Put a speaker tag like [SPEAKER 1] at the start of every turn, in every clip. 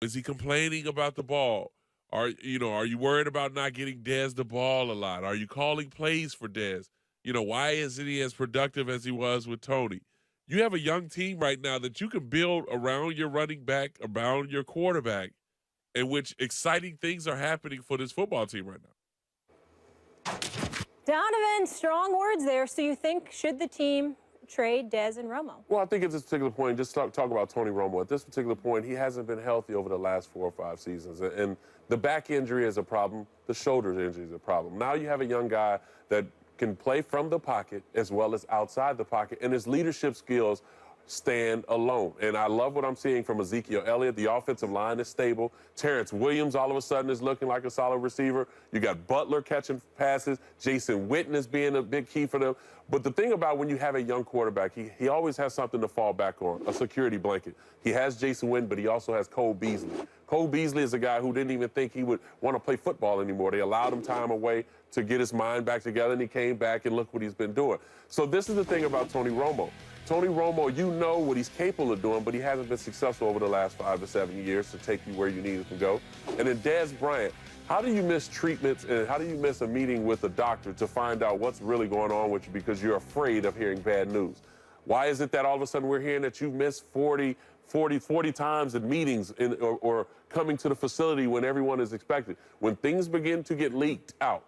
[SPEAKER 1] Is he complaining about the ball? Are you worried about not getting Dez the ball a lot? Are you calling plays for Dez? Why isn't he as productive as he was with Tony? You have a young team right now that you can build around your running back, around your quarterback, in which exciting things are happening for this football team right now.
[SPEAKER 2] Donovan, strong words there. So you think, should the team trade Dez and Romo?
[SPEAKER 3] Well, I think at this particular point, just talk about Tony Romo. At this particular point, he hasn't been healthy over the last 4 or 5 seasons. And the back injury is a problem. The shoulder injury is a problem. Now you have a young guy that can play from the pocket as well as outside the pocket, and his leadership skills stand alone. And I love what I'm seeing from Ezekiel Elliott. The offensive line is stable. Terrence Williams all of a sudden is looking like a solid receiver. You got Butler catching passes. Jason Witten is being a big key for them. But the thing about when you have a young quarterback, he always has something to fall back on, a security blanket. He has Jason Witten, but he also has Cole Beasley. Cole Beasley is a guy who didn't even think he would want to play football anymore. They allowed him time away to get his mind back together, and he came back, and look what he's been doing. So this is the thing about Tony Romo. Tony Romo, you know what he's capable of doing, but he hasn't been successful over the last 5 to 7 years to take you where you needed to go. And then Dez Bryant, how do you miss treatments and how do you miss a meeting with a doctor to find out what's really going on with you because you're afraid of hearing bad news? Why is it that all of a sudden we're hearing that you missed 40 times in meetings or coming to the facility when everyone is expected? When things begin to get leaked out,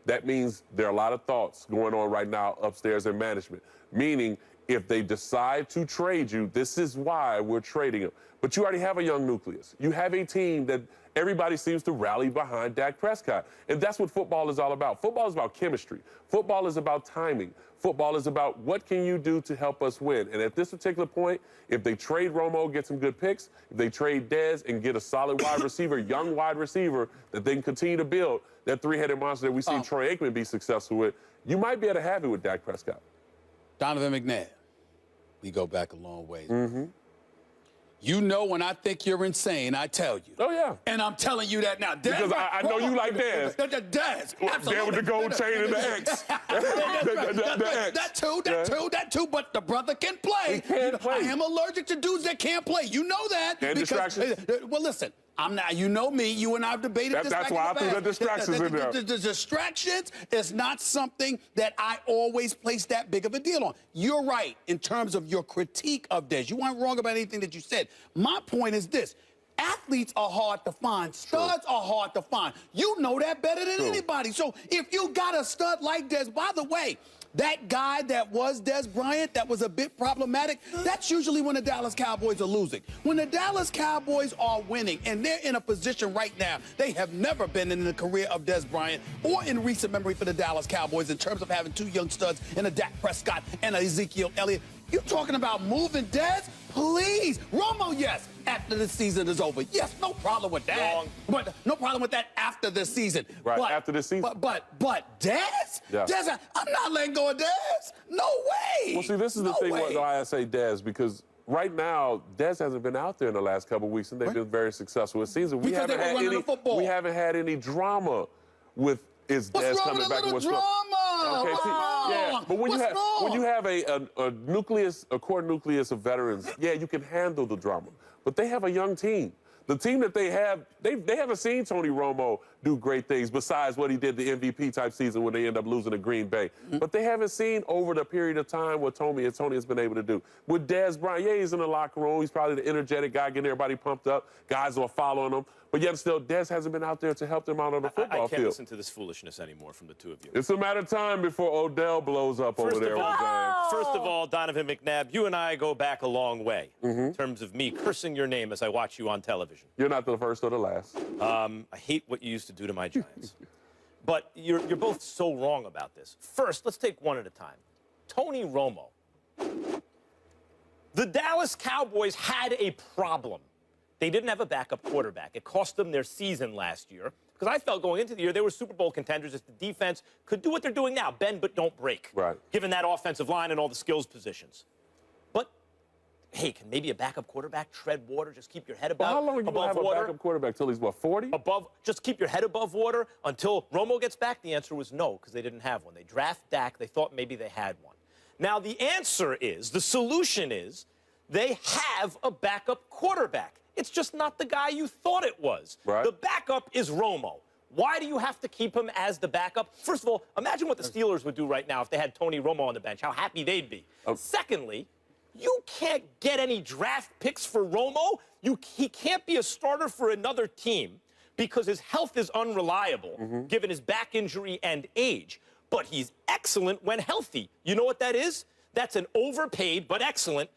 [SPEAKER 3] that means there are a lot of thoughts going on right now upstairs in management, meaning if they decide to trade you, this is why we're trading him. But you already have a young nucleus. You have a team that everybody seems to rally behind Dak Prescott. And that's what football is all about. Football is about chemistry. Football is about timing. Football is about what can you do to help us win. And at this particular point, if they trade Romo, get some good picks, if they trade Dez and get a solid wide receiver, young wide receiver that they can continue to build, that three-headed monster that we've seen Troy Aikman be successful with, you might be able to have it with Dak Prescott.
[SPEAKER 4] Donovan McNabb, we go back a long way.
[SPEAKER 3] Mm-hmm.
[SPEAKER 4] You know when I think you're insane, I tell you.
[SPEAKER 3] Oh, yeah.
[SPEAKER 4] And I'm telling you that now. Dez,
[SPEAKER 3] because I know you like Dez.
[SPEAKER 4] Dez, absolutely.
[SPEAKER 3] Dez with the gold chain and the X.
[SPEAKER 4] That too, but the brother can play.
[SPEAKER 3] He can play.
[SPEAKER 4] I am allergic to dudes that can't play. You know that.
[SPEAKER 3] And distractions.
[SPEAKER 4] Well, listen. I'm not, you know me, you and I have debated this.
[SPEAKER 3] That's why I threw the distractions in there.
[SPEAKER 4] The distractions is not something that I always place that big of a deal on. You're right in terms of your critique of Dez. You weren't wrong about anything that you said. My point is this. Athletes are hard to find. Studs are hard to find. You know that better than anybody. So if you got a stud like Dez, by the way, that guy that was Dez Bryant that was a bit problematic, that's usually when the Dallas Cowboys are losing. When the Dallas Cowboys are winning, and they're in a position right now, they have never been in the career of Dez Bryant or in recent memory for the Dallas Cowboys in terms of having 2 young studs and a Dak Prescott and a Ezekiel Elliott. You talking about moving Dez? Please. Romo, yes, after the season is over. Yes, no problem with that.
[SPEAKER 3] Wrong.
[SPEAKER 4] But no problem with that after the season.
[SPEAKER 3] Right, after the season.
[SPEAKER 4] But Dez?
[SPEAKER 3] Yeah.
[SPEAKER 4] Dez, I'm not letting go of Dez. No way.
[SPEAKER 3] Well, see, this is the thing why I say Dez, because right now, Dez hasn't been out there in the last couple of weeks, and they've been very successful this season. We haven't had any drama with Dez coming back with
[SPEAKER 4] drama?
[SPEAKER 3] Okay, yeah, but when you have a nucleus, a core nucleus of veterans, yeah, you can handle the drama. But they have a young team. The team that they have, they haven't seen Tony Romo do great things besides what he did the MVP type season when they end up losing to Green Bay. But they haven't seen over the period of time what Tony has been able to do. With Dez Bryant, yeah, he's in the locker room. He's probably the energetic guy getting everybody pumped up. Guys are following him. But yet still, Dez hasn't been out there to help them out on the football field.
[SPEAKER 5] I can't listen to this foolishness anymore from the two of you.
[SPEAKER 3] It's a matter of time before Odell blows up over there.
[SPEAKER 5] First of all, Donovan McNabb, you and I go back a long way in terms of me cursing your name as I watch you on television.
[SPEAKER 3] You're not the first or the last.
[SPEAKER 5] I hate what you used to do to my Giants. But you're both so wrong about this. First, let's take one at a time. Tony Romo. The Dallas Cowboys had a problem. They didn't have a backup quarterback. It cost them their season last year because I felt going into the year they were Super Bowl contenders if the defense could do what they're doing now, bend but don't break, given that offensive line and all the skills positions. But, hey, can maybe a backup quarterback tread water, just keep your head above water?
[SPEAKER 3] How long are you going to have a backup quarterback till he's, what, 40?
[SPEAKER 5] Just keep your head above water until Romo gets back? The answer was no, because they didn't have one. They draft Dak. They thought maybe they had one. Now, the answer is, the solution is, they have a backup quarterback. it's just not the guy you thought it was.
[SPEAKER 3] Right.
[SPEAKER 5] The backup is Romo. Why do you have to keep him as the backup? First of all, imagine what the Steelers would do right now if they had Tony Romo on the bench, how happy they'd be. Secondly, you can't get any draft picks for Romo. He can't be a starter for another team because his health is unreliable, given his back injury and age. But he's excellent when healthy. You know what that is? That's an overpaid but excellent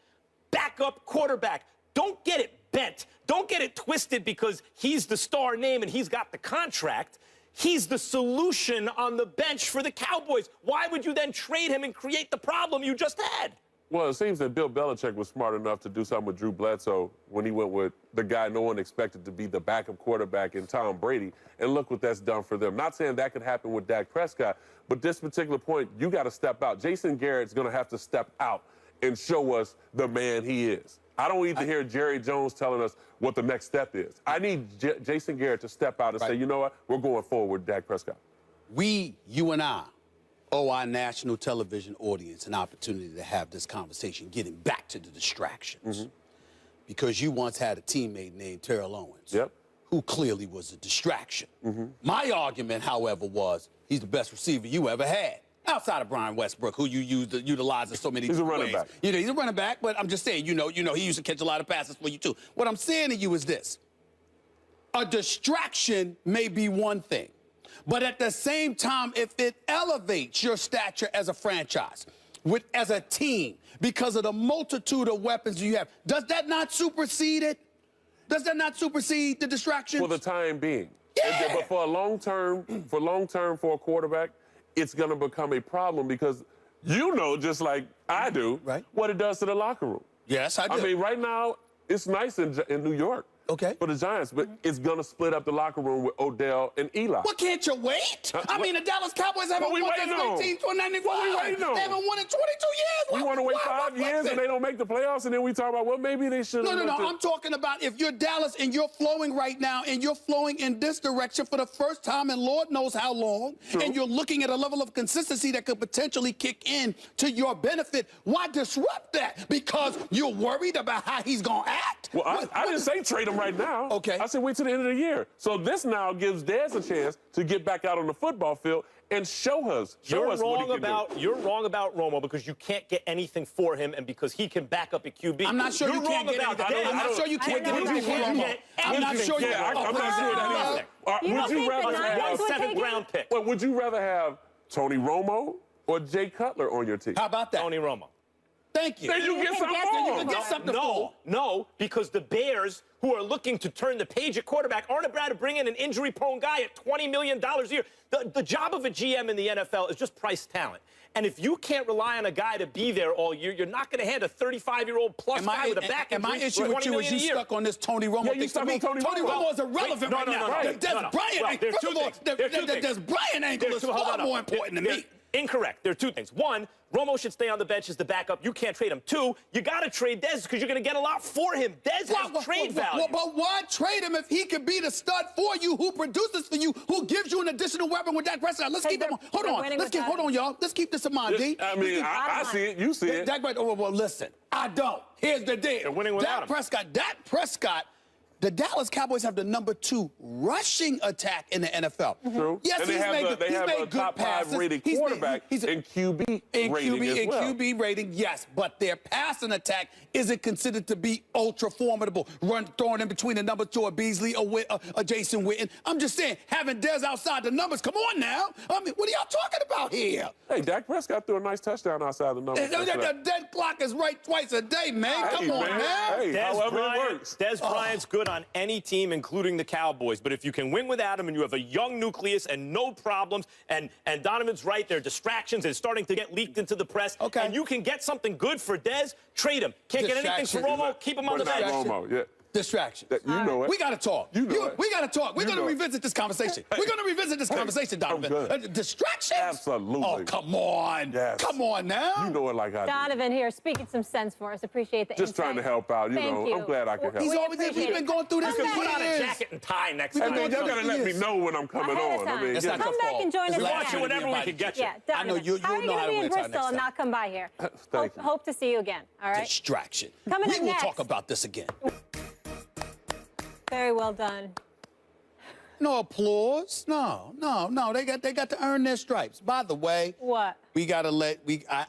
[SPEAKER 5] backup quarterback. Don't get it bent. Don't get it twisted because he's the star name and he's got the contract. He's the solution on the bench for the Cowboys. Why would you then trade him and create the problem you just had?
[SPEAKER 3] Well, it seems that Bill Belichick was smart enough to do something with Drew Bledsoe when he went with the guy no one expected to be the backup quarterback in Tom Brady. And look what that's done for them. Not saying that could happen with Dak Prescott, but this particular point, you got to step out. Jason Garrett's going to have to step out and show us the man he is. I don't need to hear Jerry Jones telling us what the next step is. I need Jason Garrett to step out and say, you know what, we're going forward with Dak Prescott.
[SPEAKER 4] You and I, owe our national television audience an opportunity to have this conversation, getting back to the distractions. Because you once had a teammate named Terrell Owens, who clearly was a distraction. My argument, however, was he's the best receiver you ever had. Outside of Brian Westbrook, who you utilize in so many
[SPEAKER 3] He's a
[SPEAKER 4] different
[SPEAKER 3] running
[SPEAKER 4] ways.
[SPEAKER 3] back.
[SPEAKER 4] You know, he's a running back, but I'm just saying, you know, he used to catch a lot of passes for you too. What I'm saying to you is this. A distraction may be one thing, but at the same time, if it elevates your stature as a franchise, as a team, because of the multitude of weapons you have, does that not supersede it? Does that not supersede the distraction?
[SPEAKER 3] For the time being.
[SPEAKER 4] Yeah.
[SPEAKER 3] But for a long term, for a quarterback, it's going to become a problem because you know, just like I do, what it does to the locker room.
[SPEAKER 4] Yes, I do.
[SPEAKER 3] I mean, right now, it's nice in New York.
[SPEAKER 4] Okay.
[SPEAKER 3] For the Giants, but it's going to split up the locker room with Odell and Eli.
[SPEAKER 4] Well, can't you wait? I mean, the Dallas Cowboys haven't won since 1995. They haven't won in 22 years.
[SPEAKER 3] We want to wait 5 years and they don't make the playoffs, and then we talk about, well, maybe they should have.
[SPEAKER 4] No. I'm talking about if you're Dallas and you're flowing right now and you're flowing in this direction for the first time in Lord knows how long, and you're looking at a level of consistency that could potentially kick in to your benefit, why disrupt that? Because you're worried about how he's going to act?
[SPEAKER 3] Well, I didn't say trade him right now.
[SPEAKER 4] Okay.
[SPEAKER 3] I said wait till the end of the year. So this now gives Dez a chance to get back out on the football field and show us what he can do.
[SPEAKER 5] You're wrong about Romo because you can't get anything for him and because he can back up a QB.
[SPEAKER 4] I'm not sure you can't get anything. I'm not sure you can't get anything for Romo. I'm not sure you can.
[SPEAKER 3] I'm not sure that either. Would you rather have
[SPEAKER 5] 7th round pick?
[SPEAKER 3] Well, would you rather have Tony Romo or Jay Cutler on your team?
[SPEAKER 4] How about that?
[SPEAKER 5] Tony Romo.
[SPEAKER 4] Thank you.
[SPEAKER 3] Then you get something for him.
[SPEAKER 4] You can get something for him.
[SPEAKER 5] No, because the Bears, who are looking to turn the page at quarterback, aren't about to bring in an injury-prone guy at $20 million a year. The job of a GM in the NFL is just price talent. And if you can't rely on a guy to be there all year, you're not going to hand a 35-year-old plus guy with a back injury.
[SPEAKER 4] My issue with you is you stuck on this Tony Romo thing. To me, Tony Romo is irrelevant right now. The Dez Bryant, first of all, the Dez Bryant angle is far more important to me.
[SPEAKER 5] Incorrect. There are two things. One, Romo should stay on the bench as the backup. You can't trade him. Two, you got to trade Dez because you're going to get a lot for him. Dez has trade value.
[SPEAKER 4] But why trade him if he could be the stud for you, who produces for you, who gives you an additional weapon with Dak Prescott? Let's keep him on. Hold on, y'all. Let's keep this in mind, D.
[SPEAKER 3] I mean, I see it. You see it.
[SPEAKER 4] Dak Prescott. Well, listen. I don't. Here's the deal.
[SPEAKER 5] They're winning without him.
[SPEAKER 4] Dak Prescott. The Dallas Cowboys have the #2 rushing attack in the NFL.
[SPEAKER 3] True.
[SPEAKER 4] Yes,
[SPEAKER 3] and they have a top 5 rated quarterback in QB rating as well.
[SPEAKER 4] QB rating, yes, but their passing attack isn't considered to be ultra formidable. Throwing in between the #2 or Beasley or Jason Witten. I'm just saying, having Dez outside the numbers, come on now. I mean, what are y'all talking about here?
[SPEAKER 3] Hey, Dak Prescott threw a nice touchdown outside the numbers.
[SPEAKER 4] The dead clock is right twice a day, man. Come on now.
[SPEAKER 3] Hey, however it works.
[SPEAKER 5] Dez Bryant's good on any team, including the Cowboys. But if you can win without him and you have a young nucleus and no problems, and Donovan's right, there are distractions and starting to get leaked into the press, and you can get something good for Dez, trade him. Can't get anything for Romo, keep him on the bench.
[SPEAKER 3] Romo, yeah.
[SPEAKER 4] Distractions.
[SPEAKER 3] You know it.
[SPEAKER 4] We got to talk.
[SPEAKER 3] You know it.
[SPEAKER 4] We got to talk. We're going to revisit this conversation. We're going to revisit this conversation, Donovan. Distractions?
[SPEAKER 3] Absolutely.
[SPEAKER 4] Oh, come on.
[SPEAKER 3] Yes.
[SPEAKER 4] Come on now.
[SPEAKER 3] You know it like I do.
[SPEAKER 2] Donovan here speaking some sense for us. Appreciate the
[SPEAKER 3] Just trying to help out.
[SPEAKER 2] Thank you.
[SPEAKER 3] I'm glad I can help.
[SPEAKER 4] We've been going through this for
[SPEAKER 5] Put on a
[SPEAKER 4] years.
[SPEAKER 5] jacket and tie next time.
[SPEAKER 3] I mean, y'all got to let me know when I'm coming on. I mean,
[SPEAKER 4] It's not
[SPEAKER 2] Come
[SPEAKER 4] your
[SPEAKER 2] back
[SPEAKER 4] fault.
[SPEAKER 2] and join us
[SPEAKER 5] We
[SPEAKER 2] again.
[SPEAKER 5] want you whenever we can get you.
[SPEAKER 2] Yeah,
[SPEAKER 4] I know you
[SPEAKER 2] How are you
[SPEAKER 4] know
[SPEAKER 2] going
[SPEAKER 4] how
[SPEAKER 2] to
[SPEAKER 4] to
[SPEAKER 2] be in
[SPEAKER 4] win time
[SPEAKER 2] Bristol
[SPEAKER 4] next
[SPEAKER 2] and
[SPEAKER 4] time.
[SPEAKER 2] not come by here?
[SPEAKER 3] Thank you.
[SPEAKER 2] Hope to see you again. All right.
[SPEAKER 4] Distraction.
[SPEAKER 2] Coming
[SPEAKER 4] we
[SPEAKER 2] up
[SPEAKER 4] will
[SPEAKER 2] next.
[SPEAKER 4] talk about this again.
[SPEAKER 2] Very well done.
[SPEAKER 4] No applause. No. They got to earn their stripes. By the way,
[SPEAKER 2] What?
[SPEAKER 4] we gotta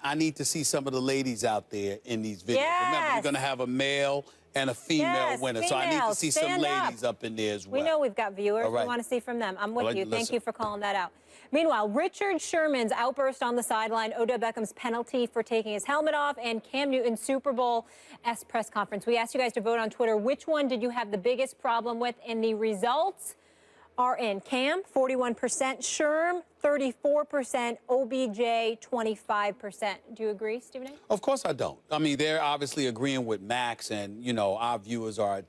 [SPEAKER 4] I need to see some of the ladies out there in these videos. Remember,
[SPEAKER 2] Yes.
[SPEAKER 4] you're gonna have a male and a female
[SPEAKER 2] Yes,
[SPEAKER 4] winner. So I need to
[SPEAKER 2] females,
[SPEAKER 4] see some
[SPEAKER 2] stand up.
[SPEAKER 4] ladies up in there as well.
[SPEAKER 2] We know we've got viewers.
[SPEAKER 4] All right.
[SPEAKER 2] We want to see from them. I'm with
[SPEAKER 4] All right,
[SPEAKER 2] you. Thank
[SPEAKER 4] listen.
[SPEAKER 2] you for calling that out. Meanwhile, Richard Sherman's outburst on the sideline, Odell Beckham's penalty for taking his helmet off, and Cam Newton's Super Bowl-esque press conference. We asked you guys to vote on Twitter. Which one did you have the biggest problem with? And the results are in. Cam, 41%, Sherm, 34%, OBJ, 25%. Do you agree, Stephen A?
[SPEAKER 4] Of course I don't. I mean, they're obviously agreeing with Max, and, you know, our viewers are,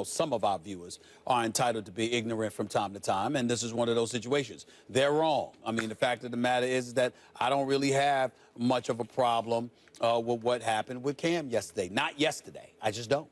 [SPEAKER 4] some of our viewers are entitled to be ignorant from time to time, and this is one of those situations. They're wrong. I mean, the fact of the matter is that I don't really have much of a problem with what happened with Cam yesterday. Not yesterday. I just don't.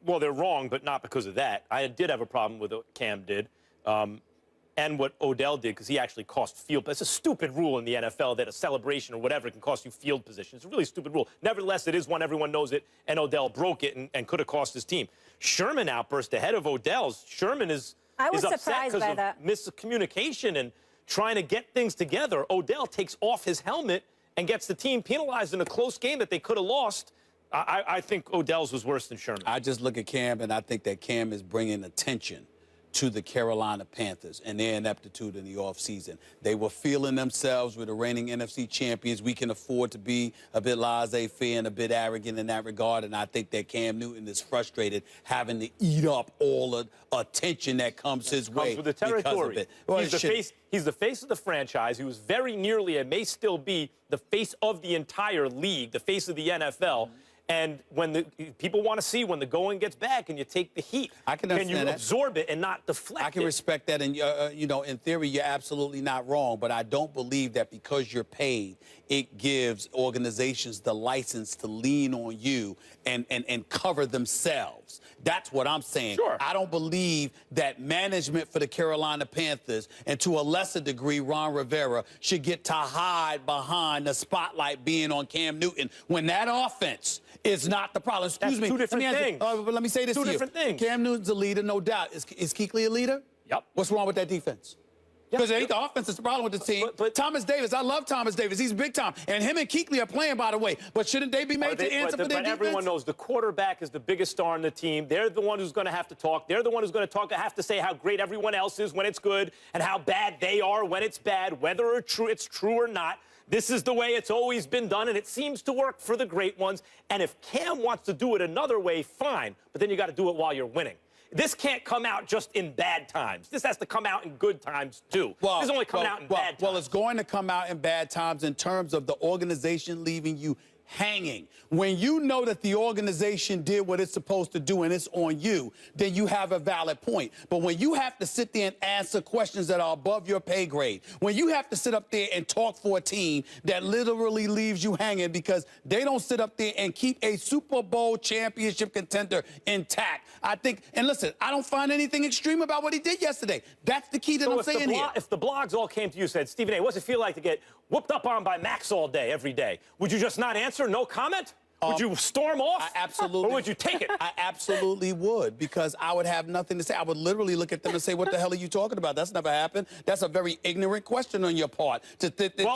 [SPEAKER 5] Well, they're wrong, but not because of that. I did have a problem with what Cam did and what Odell did, because he actually cost field. It's a stupid rule in the NFL that a celebration or whatever can cost you field position. It's a really stupid rule. Nevertheless, it is one. Everyone knows it, and Odell broke it and could have cost his team. Sherman outburst ahead of Odell's. Sherman is upset because of miscommunication and trying to get things together. Odell takes off his helmet and gets the team penalized in a close game that they could have lost. I think Odell's was worse than Sherman.
[SPEAKER 4] I just look at Cam, and I think that Cam is bringing attention to the Carolina Panthers and their ineptitude in the offseason. They were feeling themselves with the reigning NFC champions. We can afford to be a bit laissez-faire and a bit arrogant in that regard, and I think that Cam Newton is frustrated having to eat up all the attention that comes his way
[SPEAKER 5] with the territory.
[SPEAKER 4] because of it. Well,
[SPEAKER 5] He's the face of the franchise. He was very nearly and may still be the face of the entire league, the face of the NFL. And when the people want to see when the going gets bad, can you take the heat?
[SPEAKER 4] I can understand
[SPEAKER 5] you
[SPEAKER 4] that.
[SPEAKER 5] absorb it and not deflect it?
[SPEAKER 4] I can respect that, and you know, in theory, you're absolutely not wrong. But I don't believe that because you're paid, it gives organizations the license to lean on you and cover themselves. That's what I'm saying.
[SPEAKER 5] Sure.
[SPEAKER 4] I don't believe that management for the Carolina Panthers, and to a lesser degree, Ron Rivera, should get to hide behind the spotlight being on Cam Newton when that offense is not the problem. Excuse me.
[SPEAKER 5] Two different things.
[SPEAKER 4] But let me say this to you.
[SPEAKER 5] Two different things.
[SPEAKER 4] Cam Newton's a leader, no doubt. Is Kuechly a leader?
[SPEAKER 5] Yep.
[SPEAKER 4] What's wrong with that defense? Because it ain't the offense that's the problem with the team.
[SPEAKER 5] But
[SPEAKER 4] Thomas Davis, I love Thomas Davis. He's big time. And him and Kuechly are playing, by the way. But shouldn't they be made to answer for their defense?
[SPEAKER 5] Everyone knows the quarterback is the biggest star on the team. They're the one who's going to have to talk. They're the one who's going to have to say how great everyone else is when it's good and how bad they are when it's bad, whether it's true or not. This is the way it's always been done, and it seems to work for the great ones. And if Cam wants to do it another way, fine. But then you got to do it while you're winning. This can't come out just in bad times. This has to come out in good times, too.
[SPEAKER 4] Well,
[SPEAKER 5] this is only coming out in bad times.
[SPEAKER 4] Well, it's going to come out in bad times in terms of the organization leaving you hanging. When you know that the organization did what it's supposed to do and it's on you, then you have a valid point. But when you have to sit there and answer questions that are above your pay grade, when you have to sit up there and talk for a team that literally leaves you hanging because they don't sit up there and keep a Super Bowl championship contender intact, I think, and listen, I don't find anything extreme about what he did yesterday. That's the key that I'm saying here.
[SPEAKER 5] If the blogs all came to you and said, Stephen A., what's it feel like to get whooped up on by Max all day, every day? Would you just not answer? No comment? Would you storm off?
[SPEAKER 4] I absolutely.
[SPEAKER 5] Or would you take it?
[SPEAKER 4] I absolutely would, because I would have nothing to say. I would literally look at them and say, what the hell are you talking about? That's never happened. That's a very ignorant question on your part to sit there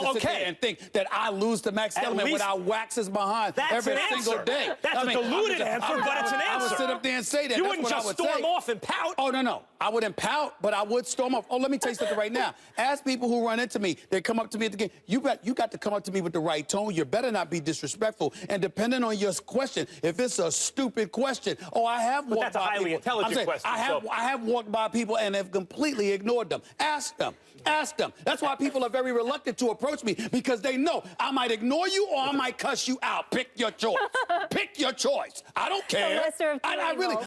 [SPEAKER 4] and think that I lose to Max Kellerman when I wax his behind every single day.
[SPEAKER 5] That's a diluted answer, but it's an answer.
[SPEAKER 4] I would sit up there and say that.
[SPEAKER 5] You wouldn't just storm off and pout.
[SPEAKER 4] Oh, no. I wouldn't pout, but I would storm off. Oh, let me tell you something right now. Ask people who run into me. They come up to me at the game. You got to come up to me with the right tone. You better not be disrespectful. And depending on your question, if it's a stupid question, I have walked by people.
[SPEAKER 5] That's a highly intelligent question.
[SPEAKER 4] I have walked by people and have completely ignored them. Ask them. Ask them. That's why people are very reluctant to approach me, because they know I might ignore you or I might cuss you out. Pick your choice. Pick your choice. I don't care. I really,